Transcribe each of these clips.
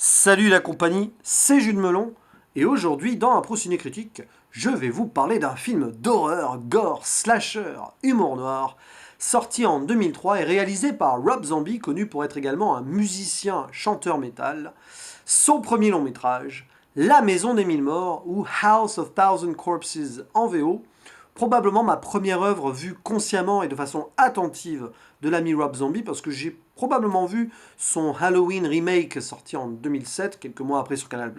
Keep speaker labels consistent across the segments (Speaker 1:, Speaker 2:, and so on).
Speaker 1: Salut la compagnie, c'est Jules Melon, et aujourd'hui dans Impro Ciné Critique, je vais vous parler d'un film d'horreur, gore, slasher, humour noir, sorti en 2003 et réalisé par Rob Zombie, connu pour être également un musicien chanteur métal. Son premier long métrage, La Maison des Mille Morts, ou House of Thousand Corpses en VO, probablement ma première œuvre vue consciemment et de façon attentive de l'ami Rob Zombie, parce que j'ai probablement vu son Halloween remake sorti en 2007, quelques mois après sur Canal+.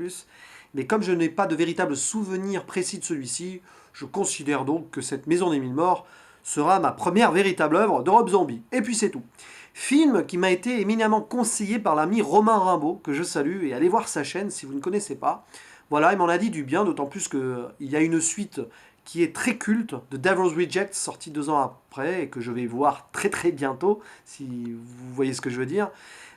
Speaker 1: Mais comme je n'ai pas de véritable souvenir précis de celui-ci, je considère donc que cette Maison des Mille Morts sera ma première véritable œuvre de Rob Zombie. Et puis c'est tout. Film qui m'a été éminemment conseillé par l'ami Romain Rimbaud, que je salue, et allez voir sa chaîne si vous ne connaissez pas. Voilà, il m'en a dit du bien, d'autant plus qu'il y a une suite qui est très culte, de Devil's Reject, sorti 2 ans après, et que je vais voir très très bientôt, si vous voyez ce que je veux dire.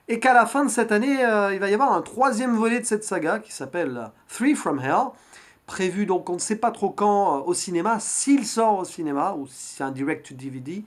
Speaker 1: Et qu'à la fin de cette année, il va y avoir un troisième volet de cette saga, qui s'appelle Three from Hell, prévu donc on ne sait pas trop quand au cinéma, s'il sort au cinéma, ou si c'est un direct to DVD,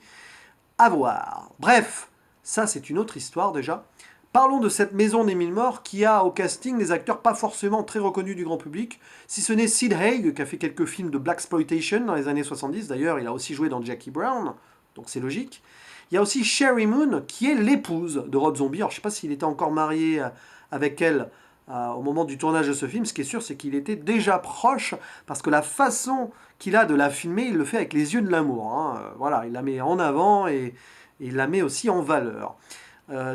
Speaker 1: à voir. Bref, ça c'est une autre histoire déjà. Parlons de cette Maison des Mille Morts qui a au casting des acteurs pas forcément très reconnus du grand public, si ce n'est Sid Haig qui a fait quelques films de Blaxploitation dans les années 70, d'ailleurs il a aussi joué dans Jackie Brown, donc c'est logique. Il y a aussi Sherry Moon qui est l'épouse de Rob Zombie, alors je ne sais pas s'il était encore marié avec elle au moment du tournage de ce film, ce qui est sûr c'est qu'il était déjà proche, parce que la façon qu'il a de la filmer, il le fait avec les yeux de l'amour, hein. Voilà, il la met en avant et il la met aussi en valeur.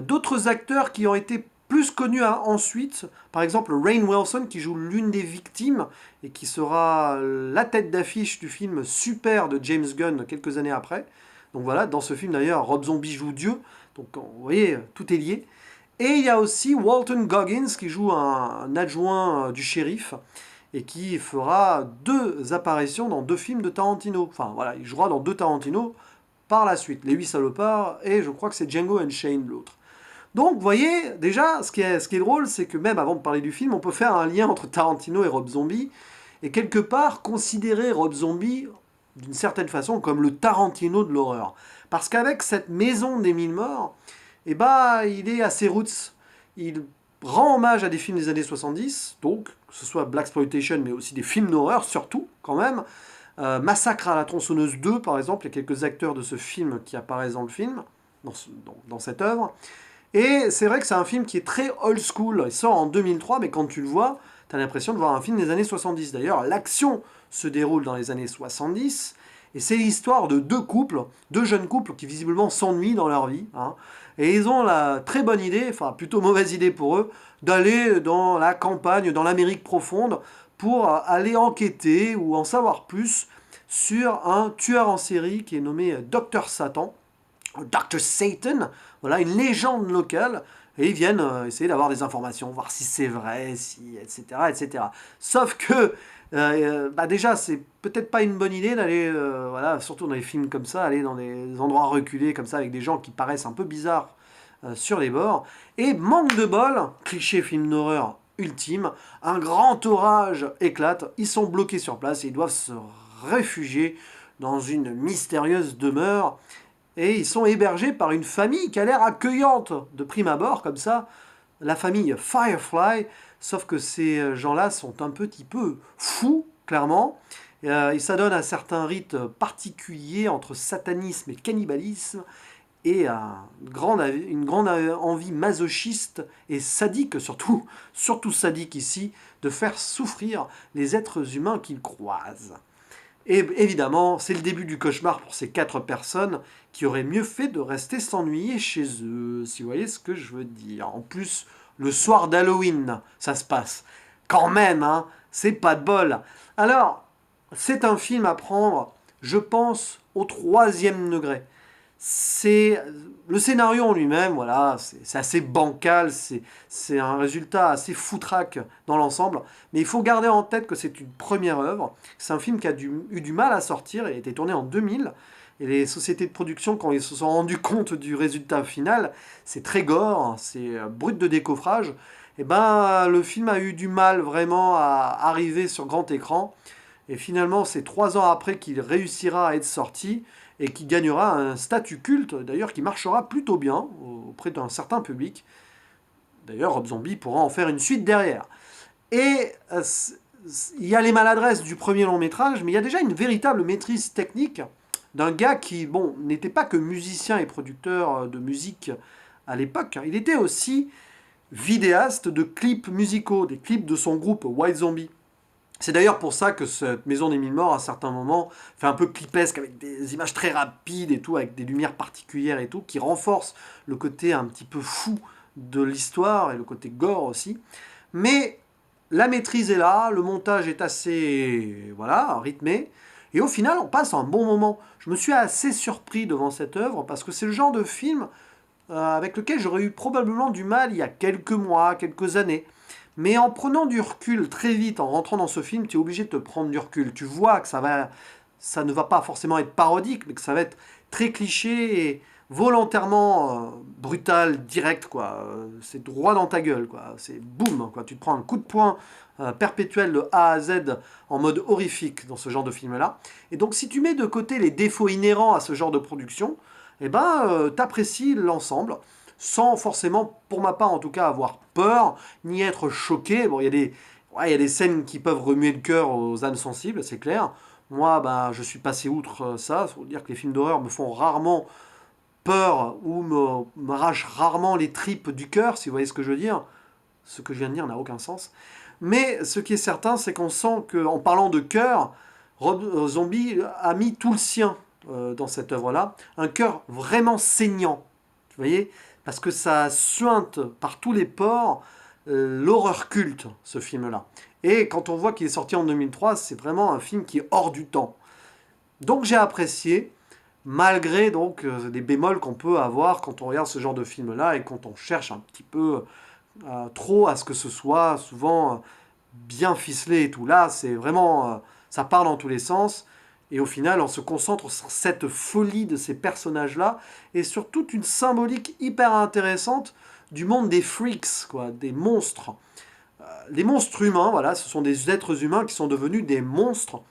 Speaker 1: D'autres acteurs qui ont été plus connus ensuite, par exemple Rainn Wilson qui joue l'une des victimes et qui sera la tête d'affiche du film Super de James Gunn quelques années après. Donc voilà, dans ce film d'ailleurs, Rob Zombie joue Dieu, donc vous voyez, tout est lié. Et il y a aussi Walton Goggins qui joue un adjoint du shérif et qui fera 2 apparitions dans 2 films de Tarantino. Enfin voilà, il jouera dans 2 Tarantino par la suite, Les 8 salopards, et je crois que c'est Django Unchained l'autre. Donc, vous voyez, déjà, ce qui est drôle, c'est que même avant de parler du film, on peut faire un lien entre Tarantino et Rob Zombie, et quelque part considérer Rob Zombie, d'une certaine façon, comme le Tarantino de l'horreur. Parce qu'avec cette Maison des Mille Morts, eh ben, il est à ses roots. Il rend hommage à des films des années 70, donc, que ce soit Blaxploitation, mais aussi des films d'horreur, surtout, quand même. Massacre à la tronçonneuse 2, par exemple, il y a quelques acteurs de ce film qui apparaissent dans le film, dans cette œuvre. Et c'est vrai que c'est un film qui est très old school. Il sort en 2003, mais quand tu le vois, tu as l'impression de voir un film des années 70. D'ailleurs, l'action se déroule dans les années 70, et c'est l'histoire de 2 jeunes couples qui visiblement s'ennuient dans leur vie, hein. Et ils ont la très bonne idée, enfin plutôt mauvaise idée pour eux, d'aller dans la campagne, dans l'Amérique profonde, pour aller enquêter ou en savoir plus sur un tueur en série qui est nommé Dr Satan, Dr Satan, voilà, une légende locale, et ils viennent essayer d'avoir des informations, voir si c'est vrai, si, etc., etc. Sauf que, bah déjà, c'est peut-être pas une bonne idée d'aller, voilà, surtout dans les films comme ça, aller dans des endroits reculés comme ça, avec des gens qui paraissent un peu bizarres sur les bords. Et manque de bol, cliché film d'horreur ultime, un grand orage éclate, ils sont bloqués sur place et ils doivent se réfugier dans une mystérieuse demeure. Et ils sont hébergés par une famille qui a l'air accueillante de prime abord, comme ça, la famille Firefly, sauf que ces gens-là sont un petit peu fous, clairement. Ils s'adonnent à certains rites particuliers entre satanisme et cannibalisme, et à une grande envie masochiste et sadique, surtout sadique ici, de faire souffrir les êtres humains qu'ils croisent. Et évidemment, c'est le début du cauchemar pour ces 4 personnes qui auraient mieux fait de rester s'ennuyer chez eux, si vous voyez ce que je veux dire. En plus, le soir d'Halloween, ça se passe. Quand même, hein, c'est pas de bol. Alors, c'est un film à prendre, je pense, au 3e degré. C'est le scénario en lui-même, voilà, c'est assez bancal, c'est un résultat assez foutraque dans l'ensemble, mais il faut garder en tête que c'est une première œuvre. C'est un film qui a eu du mal à sortir, il a été tourné en 2000, et les sociétés de production, quand ils se sont rendus compte du résultat final, c'est très gore, c'est brut de décoffrage, et ben le film a eu du mal vraiment à arriver sur grand écran, et finalement c'est 3 ans après qu'il réussira à être sorti, et qui gagnera un statut culte, d'ailleurs qui marchera plutôt bien auprès d'un certain public. D'ailleurs, Rob Zombie pourra en faire une suite derrière. Et il y a les maladresses du premier long métrage, mais il y a déjà une véritable maîtrise technique d'un gars qui, bon, n'était pas que musicien et producteur de musique à l'époque, il était aussi vidéaste de clips musicaux, des clips de son groupe White Zombie. C'est d'ailleurs pour ça que cette Maison des Mille Morts, à certains moments, fait un peu clipesque, avec des images très rapides et tout, avec des lumières particulières et tout, qui renforcent le côté un petit peu fou de l'histoire et le côté gore aussi. Mais la maîtrise est là, le montage est assez, voilà, rythmé, et au final, on passe un bon moment. Je me suis assez surpris devant cette œuvre, parce que c'est le genre de film avec lequel j'aurais eu probablement du mal il y a quelques mois, quelques années. Mais en prenant du recul très vite, en rentrant dans ce film, tu es obligé de te prendre du recul. Tu vois que ça ne va pas forcément être parodique, mais que ça va être très cliché et volontairement brutal, direct, quoi. C'est droit dans ta gueule, quoi. C'est boum, quoi. Tu te prends un coup de poing perpétuel de A à Z en mode horrifique dans ce genre de film-là. Et donc, si tu mets de côté les défauts inhérents à ce genre de production, eh ben, t'apprécies l'ensemble sans forcément, pour ma part en tout cas, avoir peur, ni être choqué. Bon, il y a des scènes qui peuvent remuer le cœur aux âmes sensibles, c'est clair. Moi, ben, je suis passé outre ça. Il faut dire que les films d'horreur me font rarement peur ou m'arrachent rarement les tripes du cœur, si vous voyez ce que je veux dire. Ce que je viens de dire n'a aucun sens. Mais ce qui est certain, c'est qu'on sent qu'en parlant de cœur, Rob Zombie a mis tout le sien dans cette œuvre-là. Un cœur vraiment saignant. Vous voyez? Parce que ça suinte par tous les pores l'horreur culte, ce film-là. Et quand on voit qu'il est sorti en 2003, c'est vraiment un film qui est hors du temps. Donc j'ai apprécié, malgré donc des bémols qu'on peut avoir quand on regarde ce genre de film-là et quand on cherche un petit peu trop à ce que ce soit souvent bien ficelé et tout. Là, c'est vraiment, ça part dans tous les sens. Et au final, on se concentre sur cette folie de ces personnages-là et sur toute une symbolique hyper intéressante du monde des freaks, quoi, des monstres. Les monstres humains, voilà, ce sont des êtres humains qui sont devenus des monstres.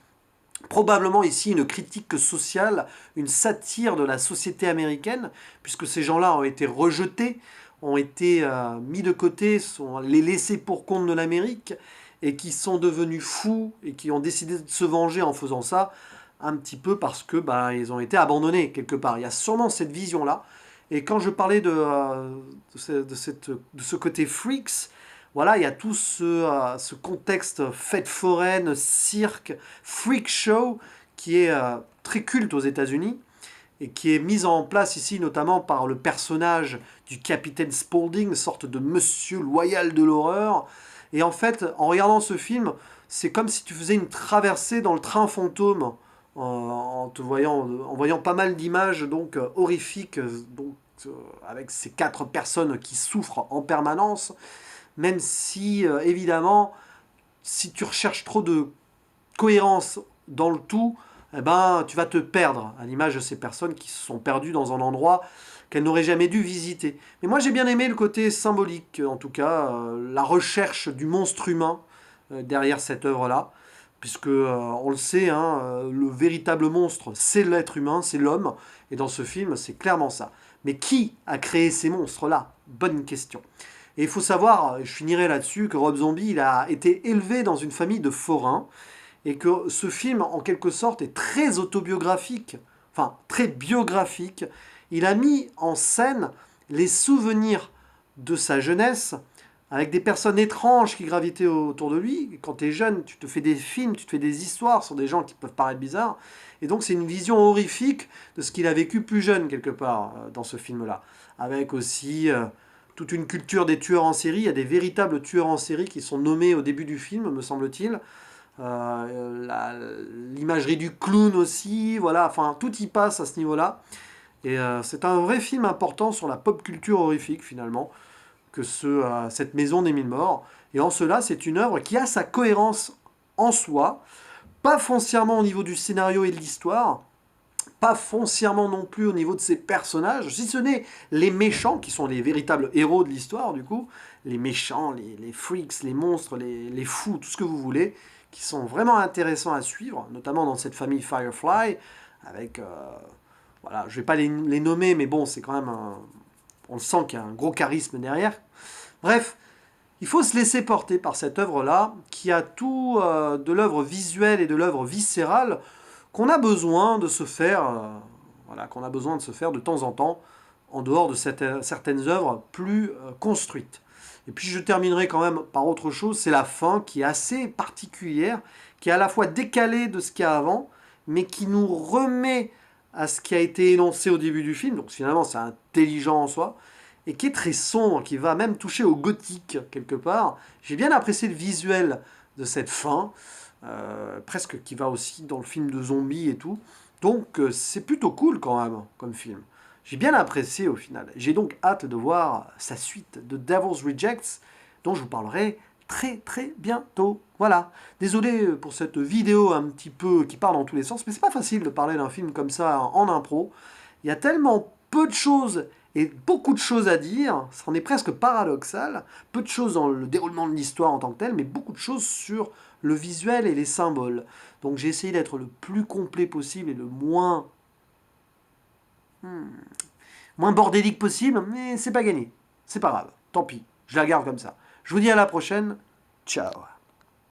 Speaker 1: Probablement ici une critique sociale, une satire de la société américaine, puisque ces gens-là ont été rejetés, ont été mis de côté, sont les laissés pour compte de l'Amérique, et qui sont devenus fous et qui ont décidé de se venger en faisant ça, un petit peu parce que ils ont été abandonnés quelque part. Il y a sûrement cette vision-là. Et quand je parlais de ce côté freaks, voilà, il y a tout ce contexte fête foraine, cirque, freak show qui est très culte aux États-Unis et qui est mis en place ici notamment par le personnage du capitaine Spaulding, sorte de monsieur loyal de l'horreur. Et en fait, en regardant ce film, c'est comme si tu faisais une traversée dans le train fantôme en voyant pas mal d'images donc horrifiques, avec ces quatre personnes qui souffrent en permanence. Même si, évidemment, si tu recherches trop de cohérence dans le tout, eh ben, tu vas te perdre, à l'image de ces personnes qui se sont perdues dans un endroit qu'elles n'auraient jamais dû visiter. Mais moi, j'ai bien aimé le côté symbolique, en tout cas, la recherche du monstre humain derrière cette œuvre-là, puisque, on le sait, hein, le véritable monstre, c'est l'être humain, c'est l'homme, et dans ce film, c'est clairement ça. Mais qui a créé ces monstres-là? Bonne question. Et il faut savoir, je finirai là-dessus, que Rob Zombie, il a été élevé dans une famille de forains, et que ce film, en quelque sorte, est très autobiographique, enfin très biographique. Il a mis en scène les souvenirs de sa jeunesse, avec des personnes étranges qui gravitaient autour de lui. Quand tu es jeune, tu te fais des films, tu te fais des histoires sur des gens qui peuvent paraître bizarres. Et donc c'est une vision horrifique de ce qu'il a vécu plus jeune, quelque part, dans ce film-là. Avec aussi toute une culture des tueurs en série. Il y a des véritables tueurs en série qui sont nommés au début du film, me semble-t-il. L'imagerie du clown aussi, voilà, enfin tout y passe à ce niveau-là. Et c'est un vrai film important sur la pop culture horrifique finalement, que cette Maison des Mille Morts. Et en cela, c'est une œuvre qui a sa cohérence en soi, pas foncièrement au niveau du scénario et de l'histoire, pas foncièrement non plus au niveau de ses personnages, si ce n'est les méchants, qui sont les véritables héros de l'histoire, du coup, les méchants, les freaks, les monstres, les fous, tout ce que vous voulez, qui sont vraiment intéressants à suivre, notamment dans cette famille Firefly, avec, voilà, je vais pas les nommer, mais bon, c'est quand même on le sent qu'il y a un gros charisme derrière, Bref, il faut se laisser porter par cette œuvre-là, qui a tout de l'œuvre visuelle et de l'œuvre viscérale qu'on a besoin de se faire, voilà, qu'on a besoin de se faire de temps en temps, en dehors de certaines œuvres plus construites. Et puis je terminerai quand même par autre chose, c'est la fin qui est assez particulière, qui est à la fois décalée de ce qu'il y a avant, mais qui nous remet à ce qui a été énoncé au début du film, donc finalement c'est intelligent en soi, et qui est très sombre, qui va même toucher au gothique quelque part. J'ai bien apprécié le visuel de cette fin, presque qui va aussi dans le film de zombies et tout. Donc c'est plutôt cool quand même comme film. J'ai bien apprécié au final. J'ai donc hâte de voir sa suite de Devil's Rejects, dont je vous parlerai très très bientôt. Voilà. Désolé pour cette vidéo un petit peu qui part dans tous les sens, mais c'est pas facile de parler d'un film comme ça en impro. Il y a tellement peu de choses et beaucoup de choses à dire, ça en est presque paradoxal, peu de choses dans le déroulement de l'histoire en tant que tel, mais beaucoup de choses sur le visuel et les symboles. Donc j'ai essayé d'être le plus complet possible et le moins bordélique possible, mais c'est pas gagné. C'est pas grave, tant pis, je la garde comme ça. Je vous dis à la prochaine, ciao.